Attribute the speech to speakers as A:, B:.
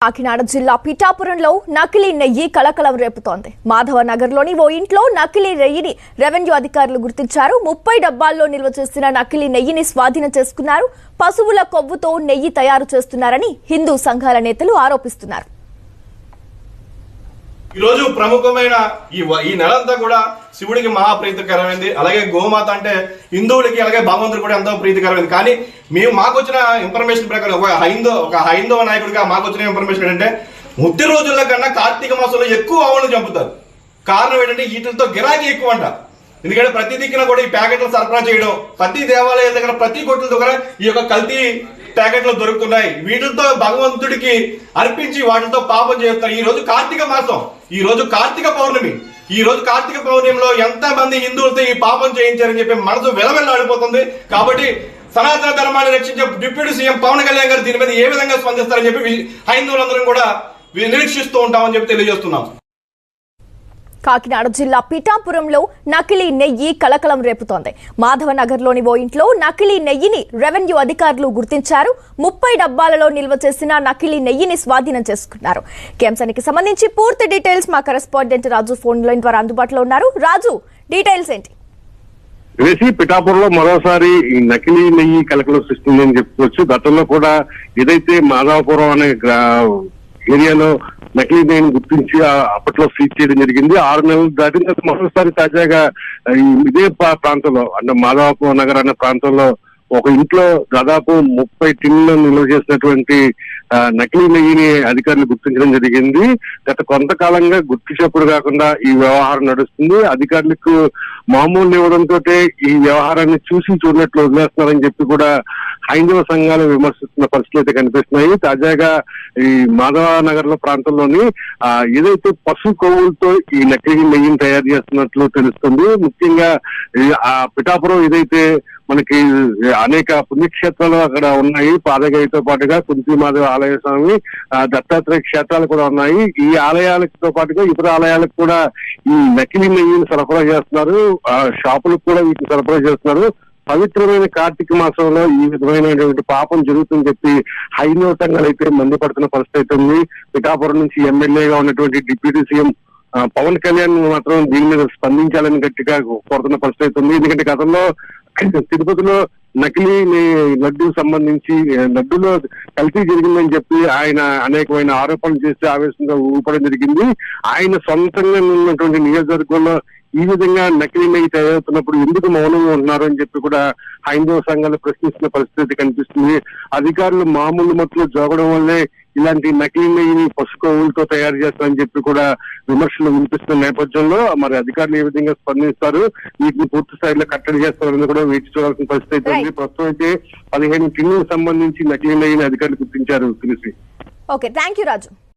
A: కాకినాడ జిల్లా పిఠాపురంలో నకిలీ నెయ్యి కలకలం రేపుతోంది. మాధవ నగర్లోని ఓ ఇంట్లో నకిలీ నెయ్యిని రెవెన్యూ అధికారులు గుర్తించారు. 30 డబ్బాల్లో నిల్వ చేసిన నకిలీ నెయ్యిని స్వాధీనం చేసుకున్నారు. పశువుల కొవ్వుతో నెయ్యి తయారు చేస్తున్నారని హిందూ సంఘాల నేతలు ఆరోపిస్తున్నారు.
B: ఈ రోజు ప్రముఖమైన ఈ నెలంతా కూడా శివుడికి మహా ప్రీతికరమైంది. అలాగే గోమాత అంటే హిందువులకి అలాగే భగవంతుడు కూడా ఎంతో ప్రీతికరమైంది. కానీ మాకు వచ్చిన ఇన్ఫర్మేషన్ ప్రకారం ఒక హైందవ నాయకుడిగా మాకు వచ్చిన ఇన్ఫర్మేషన్ ఏంటంటే ముత్తి రోజుల కన్నా కార్తీక మాసంలో ఎక్కువ ఆవులను చంపుతారు. కారణం ఏంటంటే వీటితో గిరాకీ ఎక్కువ అంట. ఎందుకంటే ప్రతి దిక్కున కూడా ఈ ప్యాకెట్లు సరఫరా చేయడం, ప్రతి దేవాలయాల దగ్గర ప్రతి కొట్ల దగ్గర ఈ యొక్క కల్తీ ప్యాకెట్లు దొరుకుతున్నాయి. వీటితో భగవంతుడికి అర్పించి వాటితో పాపం చేస్తారు. ఈ రోజు కార్తీక మాసం, ఈ రోజు కార్తీక పౌర్ణమి. ఈ రోజు కార్తీక పౌర్ణమిలో ఎంత మంది హిందువులతో ఈ పాపం చేయించారని చెప్పి మనసు వెలవెల్లాడిపోతుంది. కాబట్టి సనాతన ధర్మాన్ని రక్షించే డిప్యూటీ సీఎం పవన్ కళ్యాణ్ గారు దీని మీద ఏ విధంగా స్పందిస్తారని చెప్పి హైందవులందరం కూడా నిరీక్షిస్తూ ఉంటామని చెప్పి తెలియజేస్తున్నాం.
A: కాకినాడ జిల్లా పిఠాపురంలో నకిలీ నెయ్యి కలకలం రేపుతోంది. మాధవ నగర్లోని ఓ ఇంట్లో నకిలీ నెయ్యిని రెవెన్యూ అధికారులు గుర్తించారు. 30 డబ్బాలలో నిల్వ చేసిన నకిలీ నెయ్యిని స్వాధీనం చేసుకున్నారు. కేంసానికి సంబంధించి పూర్తి డీటెయిల్స్ మా కరెస్పాండెంట్ రాజు ఫోన్ లైన్ ద్వారా అందుబాటులో ఉన్నారు. రాజు, డీటెయిల్స్ ఏంటి?
C: పిఠాపురంలో మరోసారి ఈ నకిలీ నెయ్యి కలకలం సృష్టిందని చెప్పుకోవచ్చు. గతంలో కూడా ఏదైతే మాధవపురం అనే ఏరియాలో నకిలీ నెయ్యిని గుర్తించి అప్పట్లో సీజ్ చేయడం జరిగింది. 6 నెలలు దాటిన తర్వాత మరోసారి తాజాగా ఇదే ప్రాంతంలో అంటే మాధవపురం నగర్ అనే ప్రాంతంలో ఒక ఇంట్లో దాదాపు 30 టిన్నులు నిల్వ చేసినటువంటి నకిలీ నెయ్యిని అధికారులు గుర్తించడం జరిగింది. గత కొంతకాలంగా గుర్తించేప్పుడు కాకుండా ఈ వ్యవహారం నడుస్తుంది. అధికారులకు మామూలు ఇవ్వడంతో ఈ వ్యవహారాన్ని చూడనట్లు వదిలేస్తున్నారని చెప్పి కూడా హైందవ సంఘాలు విమర్శిస్తున్న పరిస్థితులు అయితే కనిపిస్తున్నాయి. తాజాగా ఈ మాధవ నగర్ లో ప్రాంతంలోని ఏదైతే పశు కొవ్వులతో ఈ నకిలీ నెయ్యిని తయారు చేస్తున్నట్లు తెలుస్తుంది. ముఖ్యంగా ఆ పిఠాపురం ఏదైతే మనకి అనేక పుణ్యక్షేత్రాలు అక్కడ ఉన్నాయి. పాదగైతో పాటుగా కుంతి మాధవ ఆలయ స్వామి, దత్తాత్రేయ క్షేత్రాలు కూడా ఉన్నాయి. ఈ ఆలయాలతో పాటుగా ఇతర ఆలయాలకు కూడా ఈ నకిలీ నెయ్యిని సరఫరా చేస్తున్నారు. షాపులకు కూడా వీటిని సరఫరా చేస్తున్నారు. పవిత్రమైన కార్తీక మాసంలో ఈ విధమైనటువంటి పాపం జరుగుతుందని చెప్పి హైందవ సంఘాలు అయితే మండిపడుతున్న పరిస్థితి అయితే ఉంది. పిఠాపురం నుంచి ఎమ్మెల్యేగా ఉన్నటువంటి డిప్యూటీ సీఎం పవన్ కళ్యాణ్ మాత్రం దీని మీద స్పందించాలని గట్టిగా కోరుతున్న పరిస్థితి ఉంది. ఎందుకంటే గతంలో తిరుపతిలో నకిలీ లడ్డు సంబంధించి లడ్డులో కల్తీ జరిగిందని చెప్పి ఆయన అనేకమైన ఆరోపణలు చేసి ఆవేశంగా ఊపడం జరిగింది. ఆయన సొంతంగా ఉన్నటువంటి నియోజకవర్గంలో ఈ విధంగా నకిలీ నెయ్యి తయారవుతున్నప్పుడు ఎందుకు మౌనంగా ఉంటున్నారు అని చెప్పి కూడా హైందవ సంఘాలు ప్రశ్నిస్తున్న పరిస్థితి కనిపిస్తుంది. అధికారులు మామూలు మత్తులో జోగడం వల్లే ఇలాంటి నకిలీ నెయ్యిని పశుకోవులతో తయారు చేస్తారని చెప్పి కూడా విమర్శలు వినిపిస్తున్న నేపథ్యంలో మరి అధికారులు ఏ విధంగా స్పందిస్తారు, వీటిని పూర్తి స్థాయిలో కట్టడి చేస్తారని కూడా వేచి చూడాల్సిన పరిస్థితి ఉంది. ప్రస్తుతం అయితే 15 టిన్నులకు సంబంధించి నకిలీ నెయ్యిని అధికారులు గుర్తించారు. తెలిసి
A: ఓకే, థ్యాంక్ యూ రాజు.